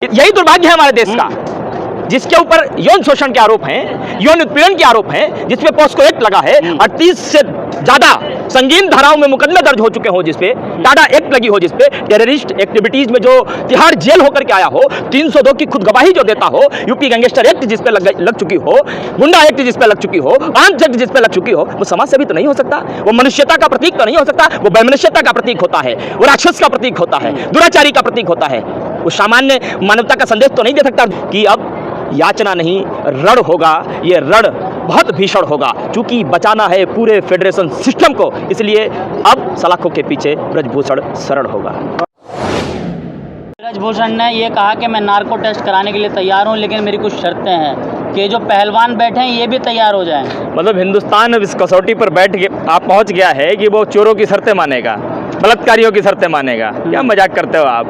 यही दुर्भाग्य है हमारे देश का, जिसके ऊपर यौन शोषण के आरोप हैं, यौन उत्पीड़न के आरोप हैं, जिसपे पॉस्को एक्ट लगा है, 38 से ज्यादा संगीन धाराओं में मुकदमे दर्ज हो चुके हो, जिसपे टाडा एक्ट लगी हो, जिसपे टेररिस्ट एक्टिविटीज में जो तिहाड़ जेल होकर के आया हो, 302 की खुद गवाही जो देता हो, यूपी गैंगस्टर एक्ट जिसपे लग चुकी हो, गुंडा एक्ट जिसपे लग चुकी हो, आर्म्स एक्ट जिसपे लग चुकी हो, वो समाज सेवी तो नहीं हो सकता, वो मनुष्यता का प्रतीक तो नहीं हो सकता, वो वैमनस्यता का प्रतीक होता है, वो राक्षस का प्रतीक होता है, दुराचारी का प्रतीक होता है, वो सामान्य मानवता का संदेश तो नहीं दे सकता कि अब याचना नहीं रण होगा, ये रण बहुत भीषण होगा, क्योंकि बचाना है पूरे फेडरेशन सिस्टम को, इसलिए अब सलाखों के पीछे ब्रजभूषण शरण होगा। ब्रजभूषण ने ये कहा कि मैं नार्को टेस्ट कराने के लिए तैयार हूं, लेकिन मेरी कुछ शर्तें हैं कि जो पहलवान बैठे हैं ये भी तैयार हो जाएं। मतलब हिंदुस्तान अब इस कसौटी पर बैठ के आप पहुंच गया है कि वो चोरों की शर्तें मानेगा, बलात्कारियों की शर्तें मानेगा। क्या मजाक करते हो आप?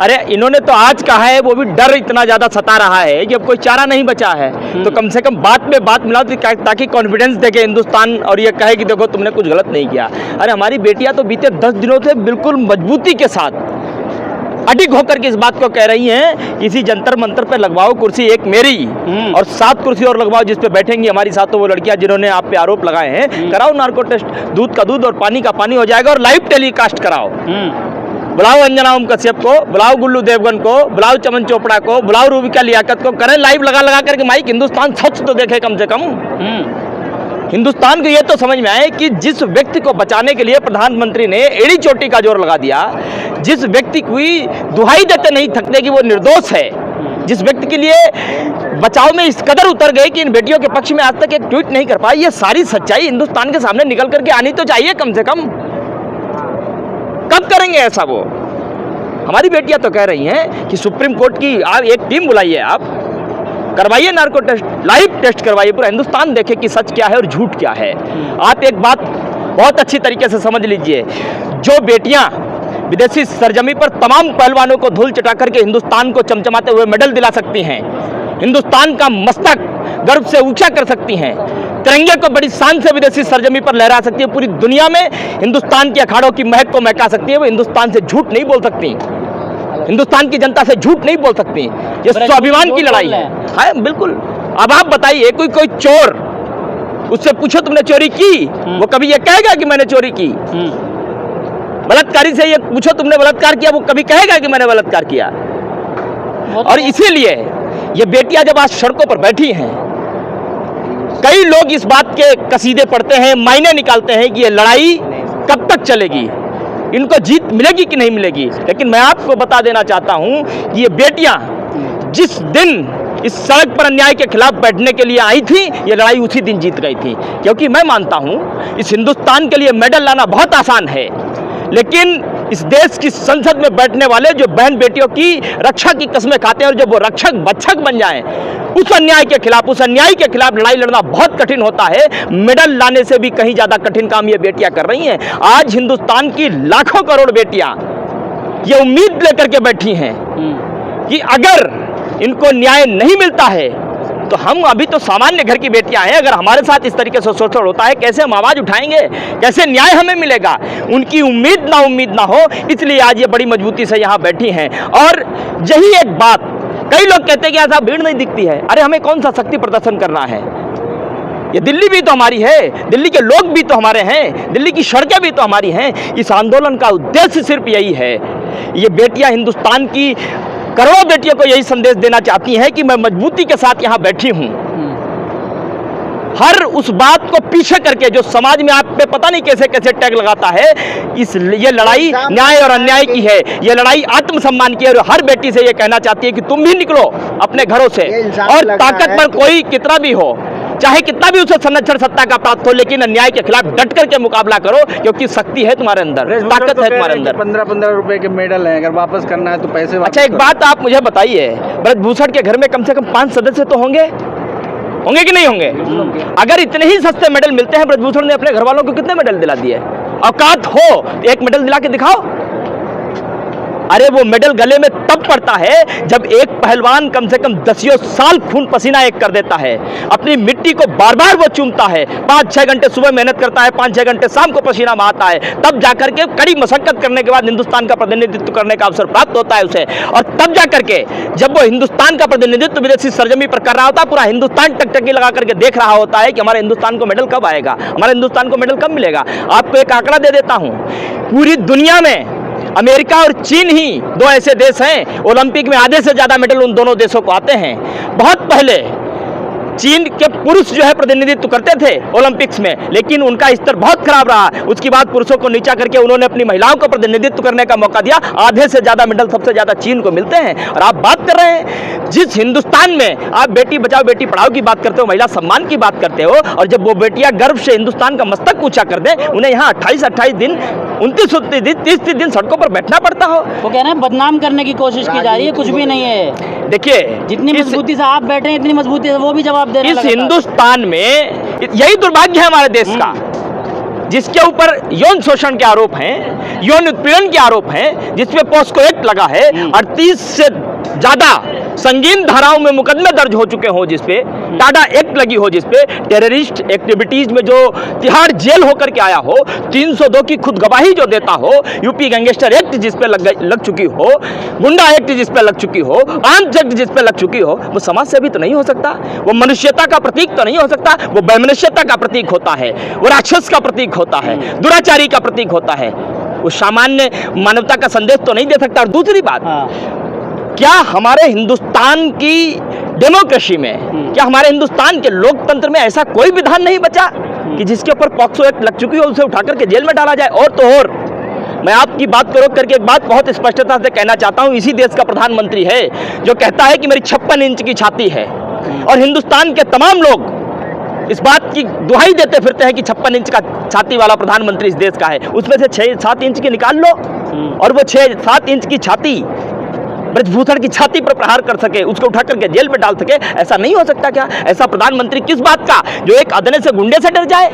अरे इन्होंने तो आज कहा है, वो भी डर इतना ज्यादा सता रहा है कि अब कोई चारा नहीं बचा है, तो कम से कम बात में बात मिलाओ ताकि कॉन्फिडेंस देके हिंदुस्तान और ये कहे कि देखो तुमने कुछ गलत नहीं किया। अरे हमारी बेटियां तो बीते 10 दिनों से बिल्कुल मजबूती के साथ अडिग होकर के इस बात को कह रही हैं, किसी जंतर मंतर पे लगवाओ कुर्सी, एक मेरी और 7 कुर्सी और लगवाओ जिस पे बैठेंगी हमारी साथ तो वो लड़कियां जिन्होंने आप पे आरोप लगाए हैं। कराओ नार्को टेस्ट, दूध का दूध और पानी का पानी हो जाएगा, और लाइव टेलीकास्ट कराओ। बुलाओ अंजना ओम कश्यप को, बुलाओ गुल्लू देवगन को, बुलाओ चमन चोपड़ा को, बुलाओ रूबिका लियाकत को, करें लाइव लगा करके माइक, हिंदुस्तान सच तो देखे कम से कम। हिंदुस्तान को ये तो समझ में आए कि जिस व्यक्ति को बचाने के लिए प्रधानमंत्री ने एड़ी चोटी का जोर लगा दिया, जिस व्यक्ति की दुहाई देते नहीं थकते कि वो निर्दोष है, जिस व्यक्ति के लिए बचाव में इस कदर उतर गए कि इन बेटियों के पक्ष में आज तक एक ट्वीट नहीं कर पाए, ये सारी सच्चाई हिंदुस्तान के सामने निकल करके आनी तो चाहिए कम से कम। कब करेंगे ऐसा? वो हमारी बेटियां तो कह रही हैं कि सुप्रीम कोर्ट की एक टीम बुलाइए, आप करवाइए नार्को टेस्ट, लाइव टेस्ट करवाइए, पूरा हिंदुस्तान देखे कि सच क्या है और झूठ क्या है। आप एक बात बहुत अच्छी तरीके से समझ लीजिए, जो बेटियां विदेशी सरजमी पर तमाम पहलवानों को धूल चटा करके हिंदुस्तान को चमचमाते हुए मेडल दिला सकती हैं, हिंदुस्तान का मस्तक गर्व से ऊंचा कर सकती हैं, तिरंगे को बड़ी शान से विदेशी सरजमी पर लहरा सकती है, पूरी दुनिया में हिंदुस्तान के अखाड़ों की महक को महका सकती है, वो हिंदुस्तान से झूठ नहीं बोल सकती, हिंदुस्तान की जनता से झूठ नहीं बोल सकती। ये स्वाभिमान की लड़ाई है। हाँ बिल्कुल। अब आप बताइए, कोई चोर, उससे पूछो तुमने चोरी की, वो कभी ये कहेगा कि मैंने चोरी की? बलात्कारी से ये पूछो तुमने बलात्कार किया, वो कभी कहेगा कि मैंने बलात्कार किया? और इसीलिए ये बेटियां जब आज सड़कों पर बैठी हैं, कई लोग इस बात के कसीदे पढ़ते हैं, मायने निकालते हैं कि ये लड़ाई कब तक चलेगी, इनको जीत मिलेगी कि नहीं मिलेगी। लेकिन मैं आपको बता देना चाहता हूं कि ये बेटियां जिस दिन इस सड़क पर अन्याय के खिलाफ बैठने के लिए आई थी, ये लड़ाई उसी दिन जीत गई थी। क्योंकि मैं मानता हूं इस हिंदुस्तान के लिए मेडल लाना बहुत आसान है, लेकिन इस देश की संसद में बैठने वाले जो बहन बेटियों की रक्षा की कस्में खाते हैं और जब वो रक्षक भक्षक बन जाएं, उस अन्याय के खिलाफ, उस अन्याय के खिलाफ लड़ाई लड़ना बहुत कठिन होता है। मेडल लाने से भी कहीं ज्यादा कठिन काम ये बेटियां कर रही हैं। आज हिंदुस्तान की लाखों करोड़ बेटियां ये उम्मीद लेकर के बैठी हैं कि अगर इनको न्याय नहीं मिलता है तो हम अभी तो सामान्य घर की बेटियां हैं, अगर हमारे साथ इस तरीके से शोषण होता है कैसे हम आवाज उठाएंगे, कैसे न्याय हमें मिलेगा? उनकी उम्मीद ना हो, इसलिए आज ये बड़ी मजबूती से यहाँ बैठी हैं। और यही एक बात, कई लोग कहते हैं कि ऐसा भीड़ नहीं दिखती है। अरे हमें कौन सा शक्ति प्रदर्शन करना है? ये दिल्ली भी तो हमारी है, दिल्ली के लोग भी तो हमारे हैं, दिल्ली की सड़कें भी तो हमारी हैं। इस आंदोलन का उद्देश्य सिर्फ यही है, ये बेटियां हिंदुस्तान की करोड़ों बेटियों को यही संदेश देना चाहती हैं कि मैं मजबूती के साथ यहाँ बैठी हूँ। हर उस बात को पीछे करके जो समाज में आप पे पता नहीं कैसे कैसे टैग लगाता है, ये लड़ाई न्याय और अन्याय की है, ये लड़ाई आत्मसम्मान की है। और हर बेटी से ये कहना चाहती है कि तुम भी निकलो अपने घरों से, और ताकतवर कोई कितना भी हो, चाहे कितना भी उसे संरक्षण सत्ता का प्राप्त हो, लेकिन अन्याय के खिलाफ डट करके मुकाबला करो, क्योंकि शक्ति है तुम्हारे अंदर, ताकत है तुम्हारे अंदर। 15-15 रुपए के मेडल हैं, अगर वापस करना है तो पैसे वापस। अच्छा एक बात आप मुझे बताइए, ब्रजभूषण के घर में कम से कम 5 सदस्य तो होंगे कि नहीं होंगे? अगर इतने ही सस्ते मेडल मिलते हैं, ब्रजभूषण ने अपने घर वालों को कितने मेडल दिला दिए? औकात हो तो एक मेडल दिला के दिखाओ। अरे वो मेडल गले में तब पड़ता है जब एक पहलवान कम से कम 10 साल खून पसीना एक कर देता है, अपनी मिट्टी को बार बार वो चूमता है, 5-6 घंटे सुबह मेहनत करता है, 5-6 घंटे शाम को पसीना बहाता है, तब जाकर के कड़ी मशक्कत करने के बाद हिंदुस्तान का प्रतिनिधित्व करने का अवसर प्राप्त होता है उसे। और तब जाकर के जब वो हिंदुस्तान का प्रतिनिधित्व विदेशी सरजमी पर कर रहा होता है, पूरा हिंदुस्तान टकटकी लगा करके देख रहा होता है कि हमारे हिंदुस्तान को मेडल कब आएगा, हमारे हिंदुस्तान को मेडल कब मिलेगा। आपको एक आंकड़ा दे देता हूं, पूरी दुनिया में अमेरिका और चीन ही 2 ऐसे देश हैं, ओलंपिक में आधे से ज्यादा मेडल उन दोनों देशों को आते हैं। बहुत पहले चीन के पुरुष जो है प्रतिनिधित्व करते थे ओलंपिक्स में, लेकिन उनका स्तर बहुत खराब रहा। उसके बाद पुरुषों को नीचा करके उन्होंने अपनी महिलाओं को प्रतिनिधित्व करने का मौका दिया, आधे से ज्यादा मेडल सबसे ज्यादा चीन को मिलते हैं। और आप बात कर रहे हैं जिस हिंदुस्तान में आप बेटी बचाओ बेटी पढ़ाओ की बात करते हो, महिला सम्मान की बात करते हो, और जब वो बेटियां गर्व से हिंदुस्तान का मस्तक ऊंचा कर दें, उन्हें यहाँ 28-28 दिन 29 दिन 30 दिन सड़कों पर बैठना पड़ता हो। वो कह रहे हैं बदनाम करने की कोशिश की जा रही है, कुछ भी नहीं है। देखिए जितनी मजबूती से आप बैठे हैं इतनी मजबूती से वो भी जवाब दे रहे हैं। इस हिंदुस्तान में यही दुर्भाग्य है हमारे देश का, जिसके ऊपर यौन शोषण के आरोप हैं, यौन उत्पीड़न के आरोप हैं, जिसपे पॉस्को एक्ट लगा है, 38 से ज्यादा संगीन धाराओं में मुकदमे दर्ज हो चुके हो, जिसपे टाडा एक्ट लगी हो, जिसपे टेररिस्ट एक्टिविटीज में जो तिहाड़ जेल होकर के आया हो, 302 की खुद गवाही जो देता हो, यूपी गैंगस्टर एक्ट जिसपे लग चुकी हो, गुंडा एक्ट जिसपे लग चुकी हो, आर्म्स एक्ट जिसपे लग चुकी हो, वो समाज सेवी तो नहीं हो सकता, वो मनुष्यता का प्रतीक तो नहीं हो सकता, वो वैमनस्यता का प्रतीक होता है, वो राक्षस का प्रतीक होता है, दुराचारी का प्रतीक होता है, वो सामान्य मानवता का संदेश तो नहीं दे सकता। और दूसरी बात, क्या हमारे हिंदुस्तान की डेमोक्रेसी में, क्या हमारे हिंदुस्तान के लोकतंत्र में ऐसा कोई विधान नहीं बचा कि जिसके ऊपर पॉक्सो एक्ट लग चुकी हो उसे उठा करके जेल में डाला जाए? और तो और मैं आपकी बात को रोक करके एक बात बहुत स्पष्टता से कहना चाहता हूं, इसी देश का प्रधानमंत्री है जो कहता है कि मेरी 56 इंच की छाती है, और हिंदुस्तान के तमाम लोग इस बात की दुहाई देते फिरते हैं कि 56 इंच का छाती वाला प्रधानमंत्री इस देश का है। उसमें से 6-7 इंच की निकाल लो, और वो 6-7 इंच की छाती ब्रजभूषण की छाती पर प्रहार कर सके, उसको उठा करके जेल में डाल सके, ऐसा नहीं हो सकता क्या? ऐसा प्रधानमंत्री किस बात का, जो एक अदने से गुंडे से डर जाए,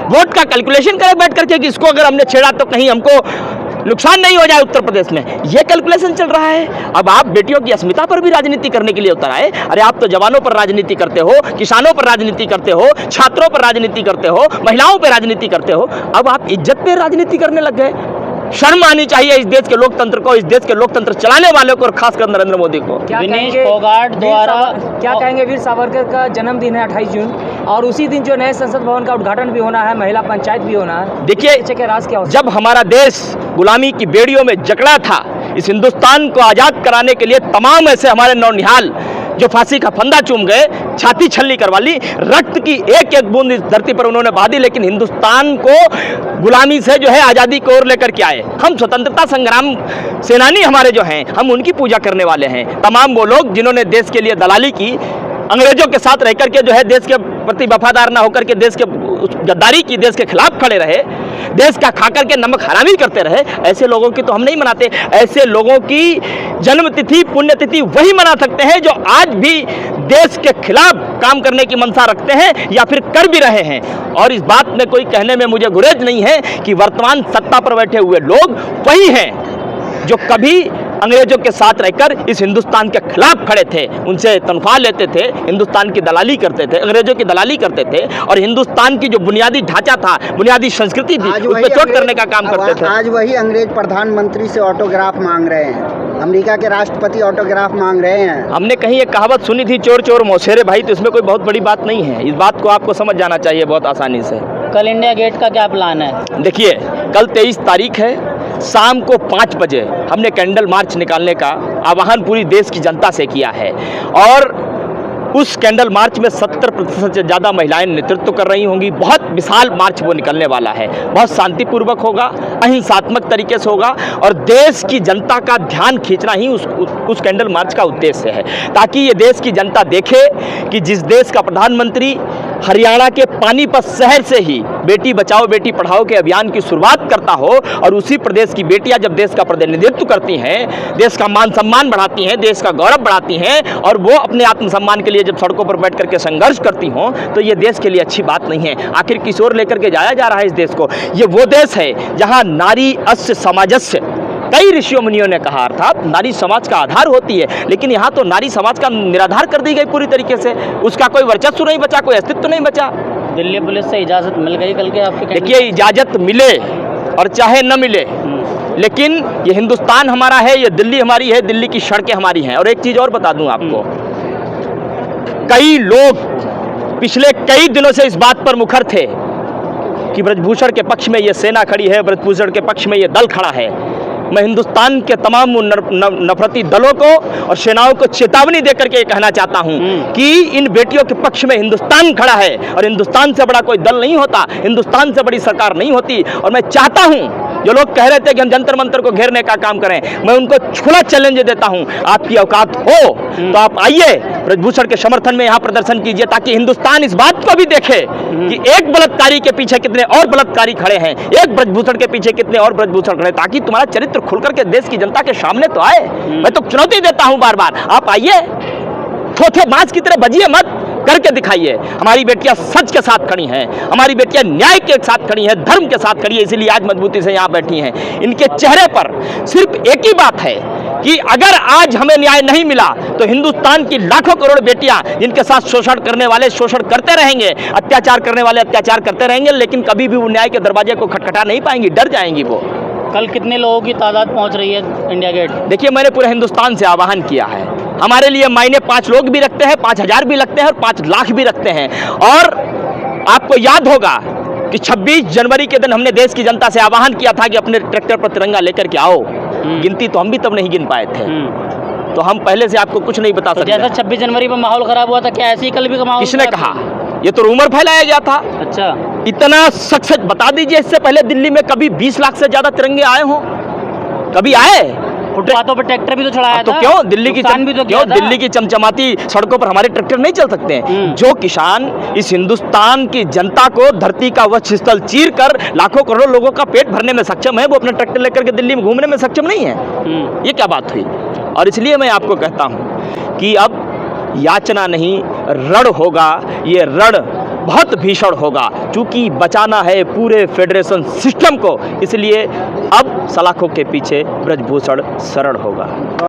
वोट का कैलकुलेशन करे बैठ करके कि इसको अगर हमने छेड़ा तो कहीं हमको नुकसान नहीं हो जाए उत्तर प्रदेश में, ये कैलकुलेशन चल रहा है। अब आप बेटियों की अस्मिता पर भी राजनीति करने के लिए उतर आए। अरे आप तो जवानों पर राजनीति करते हो, किसानों पर राजनीति करते हो, छात्रों पर राजनीति करते हो, महिलाओं पर राजनीति करते हो, अब आप इज्जत पे राजनीति करने लग गए। शर्म आनी चाहिए इस देश के लोकतंत्र को, इस देश के लोकतंत्र चलाने वालों को, और खासकर नरेंद्र मोदी को। विनेश फोगाट द्वारा क्या कहेंगे? वीर सावरकर का जन्मदिन है 28 जून, और उसी दिन जो नए संसद भवन का उद्घाटन भी होना है, महिला पंचायत भी होना है। देखिए, राज क्या जब हमारा देश गुलामी की बेड़ियों में जकड़ा था, इस हिंदुस्तान को आजाद कराने के लिए तमाम ऐसे हमारे नौनिहाल जो फांसी का फंदा चूम गए, छाती छलनी करवा ली, रक्त की एक एक बूंद इस धरती पर उन्होंने बहा दी, लेकिन हिंदुस्तान को गुलामी से जो है आज़ादी की ओर लेकर के आए। हम स्वतंत्रता संग्राम सेनानी हमारे जो हैं, हम उनकी पूजा करने वाले हैं। तमाम वो लोग जिन्होंने देश के लिए दलाली की, अंग्रेजों के साथ रह करके जो है देश के प्रति वफादार ना होकर के देश के गद्दारी की, देश के खिलाफ खड़े रहे, देश का खाकर के नमक हरामी करते रहे, ऐसे लोगों की तो हम नहीं मनाते। ऐसे लोगों की जन्मतिथि पुण्यतिथि वही मना सकते हैं जो आज भी देश के खिलाफ काम करने की मंशा रखते हैं या फिर कर भी रहे हैं। और इस बात में कोई कहने में मुझे गुरेज नहीं है कि वर्तमान सत्ता पर बैठे हुए लोग वही हैं जो कभी अंग्रेजों के साथ रहकर इस हिंदुस्तान के खिलाफ खड़े थे, उनसे तनख्वाह लेते थे, हिंदुस्तान की दलाली करते थे, अंग्रेजों की दलाली करते थे, और हिंदुस्तान की जो बुनियादी ढांचा था, बुनियादी संस्कृति थी, उस पर चोट करने का काम करते थे। आज वही अंग्रेज प्रधानमंत्री से ऑटोग्राफ मांग रहे हैं, अमेरिका के राष्ट्रपति ऑटोग्राफ मांग रहे हैं। हमने कहीं एक कहावत सुनी थी, चोर चोर मौसेरे भाई, तो इसमें कोई बहुत बड़ी बात नहीं है। इस बात को आपको समझ जाना चाहिए बहुत आसानी से। कल इंडिया गेट का क्या प्लान है? देखिए, कल 23 तारीख है, शाम को 5 बजे हमने कैंडल मार्च निकालने का आह्वान पूरी देश की जनता से किया है, और उस कैंडल मार्च में 70% से ज़्यादा महिलाएं नेतृत्व कर रही होंगी। बहुत विशाल मार्च वो निकलने वाला है, बहुत शांतिपूर्वक होगा, अहिंसात्मक तरीके से होगा, और देश की जनता का ध्यान खींचना ही उस कैंडल मार्च का उद्देश्य है, ताकि ये देश की जनता देखे कि जिस देश का प्रधानमंत्री हरियाणा के पानीपत शहर से ही बेटी बचाओ बेटी पढ़ाओ के अभियान की शुरुआत करता हो, और उसी प्रदेश की बेटियां जब देश का प्रतिनिधित्व करती हैं, देश का मान सम्मान बढ़ाती हैं, देश का गौरव बढ़ाती हैं, और वो अपने आत्मसम्मान के लिए जब सड़कों पर बैठ करके संघर्ष करती हों, तो ये देश के लिए अच्छी बात नहीं है। आखिर किस ओर लेकर के जाया जा रहा है इस देश को? ये वो देश है जहां नारी अस्य समाजस्य कई ऋषियों मुनियों ने कहा, अर्थात नारी समाज का आधार होती है, लेकिन यहाँ तो नारी समाज का निराधार कर दी गई पूरी तरीके से। उसका कोई वर्चस्व नहीं बचा, कोई अस्तित्व नहीं बचा। दिल्ली पुलिस से इजाज़त मिल गई कल के आपके कहने देखिए, इजाज़त मिले और चाहे न मिले, लेकिन ये हिंदुस्तान हमारा है, ये दिल्ली हमारी है, दिल्ली की सड़कें हमारी हैं। और एक चीज़ और बता दूं आपको, कई लोग पिछले कई दिनों से इस बात पर मुखर थे कि ब्रजभूषण के पक्ष में ये सेना खड़ी है, ब्रजभूषण के पक्ष में ये दल खड़ा है। मैं हिंदुस्तान के तमाम नफरती दलों को और सेनाओं को चेतावनी देकर के कहना चाहता हूं कि इन बेटियों के पक्ष में हिंदुस्तान खड़ा है और हिंदुस्तान से बड़ा कोई दल नहीं होता, हिंदुस्तान से बड़ी सरकार नहीं होती। और मैं चाहता हूं, जो लोग कह रहे थे कि हम जंतर मंतर को घेरने का काम करें, मैं उनको खुला चैलेंज देता हूं, आपकी औकात हो तो आप आइए, ब्रजभूषण के समर्थन में यहां प्रदर्शन कीजिए, ताकि हिंदुस्तान इस बात को भी देखे कि एक बलात्कारी के पीछे कितने और बलात्कारी खड़े हैं, एक ब्रजभूषण के पीछे कितने और ब्रजभूषण खड़े, ताकि तुम्हारा चरित्र खुलकर के देश की जनता के सामने तो आए। मैं तो चुनौती देता हूं बार बार, आप आइए, थोथे बाज की तरह बजिए मत, करके दिखाइए। हमारी बेटियां सच के साथ खड़ी हैं, हमारी बेटियां न्याय के साथ खड़ी हैं, धर्म के साथ खड़ी है, इसीलिए आज मजबूती से यहाँ बैठी हैं। इनके चेहरे पर सिर्फ एक ही बात है कि अगर आज हमें न्याय नहीं मिला तो हिंदुस्तान की लाखों करोड़ बेटियां जिनके साथ शोषण करने वाले शोषण करते रहेंगे, अत्याचार करने वाले अत्याचार करते रहेंगे, लेकिन कभी भी वो न्याय के दरवाजे को खटखटा नहीं पाएंगी, डर जाएंगी वो। कल कितने लोगों की तादाद पहुंच रही है इंडिया गेट? देखिए, मैंने पूरे हिंदुस्तान से आह्वान किया है। हमारे लिए मायने 5 लोग भी रखते हैं, 5000 भी लगते हैं और 5 लाख भी रखते हैं। और आपको याद होगा कि 26 जनवरी के दिन हमने देश की जनता से आह्वान किया था कि अपने ट्रैक्टर पर तिरंगा लेकर के आओ। गिनती तो हम भी तब नहीं गिन पाए थे, तो हम पहले से आपको कुछ नहीं बता सकते। जैसा 26 जनवरी पर माहौल खराब हुआ था, क्या ऐसे ही कल भी माहौल? किसने कहा? ये तो रूमर फैलाया गया था। अच्छा, इतना सच बता दीजिए, इससे पहले दिल्ली में कभी 20 लाख से ज्यादा तिरंगे आए हों? कभी आए? फुटपाथों पर ट्रैक्टर भी तो चढ़ाया तो था। क्यों दिल्ली की नुकसान भी तो किया था। दिल्ली की चमचमाती सड़कों पर हमारे ट्रैक्टर नहीं चल सकते हैं? जो किसान इस हिंदुस्तान की जनता को धरती का वक्ष स्थल चीर कर लाखों करोड़ों लोगों का पेट भरने में सक्षम है, वो अपना ट्रैक्टर लेकर के दिल्ली में घूमने में सक्षम नहीं है। ये क्या बात हुई? और इसलिए मैं आपको कहता हूं कि अब याचना नहीं, रण होगा। ये रण बहुत भीषण होगा, चूंकि बचाना है पूरे फेडरेशन सिस्टम को, इसलिए अब सलाखों के पीछे ब्रजभूषण शरण होगा।